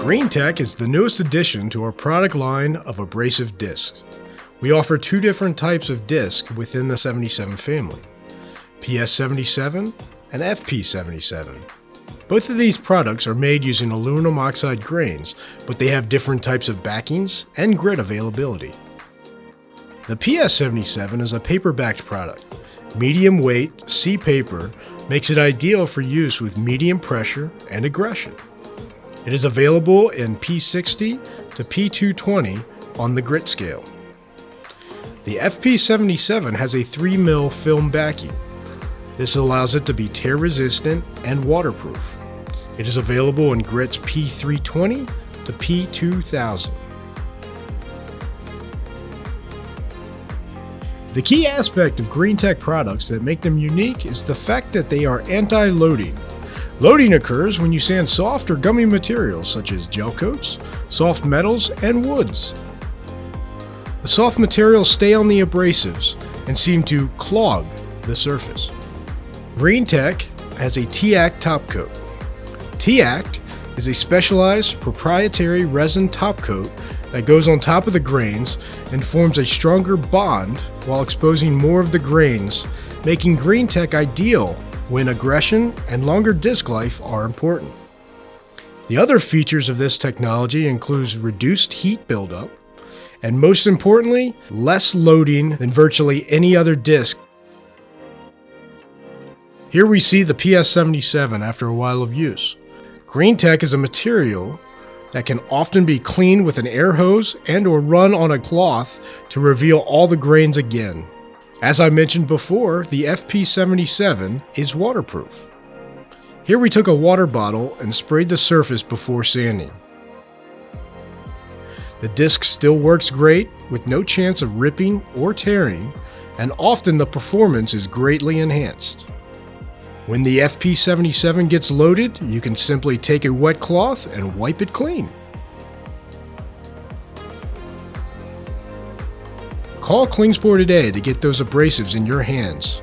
GreenTech is the newest addition to our product line of abrasive discs. We offer two different types of disc within the 77 family, PS77 and FP77. Both of these products are made using aluminum oxide grains, but they have different types of backings and grit availability. The PS77 is a paper-backed product. Medium weight, C paper makes it ideal for use with medium pressure and aggression. It is available in P60 to P220 on the grit scale. The FP77 has a 3mm film backing. This allows it to be tear resistant and waterproof. It is available in grits P320 to P2000. The key aspect of GreenTech products that make them unique is the fact that they are anti-loading. Loading occurs when you sand soft or gummy materials such as gel coats, soft metals, and woods. The soft materials stay on the abrasives and seem to clog the surface. GreenTech has a T-Act top coat. T-Act is a specialized proprietary resin top coat that goes on top of the grains and forms a stronger bond while exposing more of the grains, making GreenTech ideal when aggression and longer disc life are important. The other features of this technology includes reduced heat buildup, and most importantly, less loading than virtually any other disc. Here we see the PS77 after a while of use. GreenTech is a material that can often be cleaned with an air hose and or run on a cloth to reveal all the grains again. As I mentioned before, the FP77 is waterproof. Here we took a water bottle and sprayed the surface before sanding. The disc still works great with no chance of ripping or tearing, and often the performance is greatly enhanced. When the FP77 gets loaded, you can simply take a wet cloth and wipe it clean. Call Klingspor today to get those abrasives in your hands.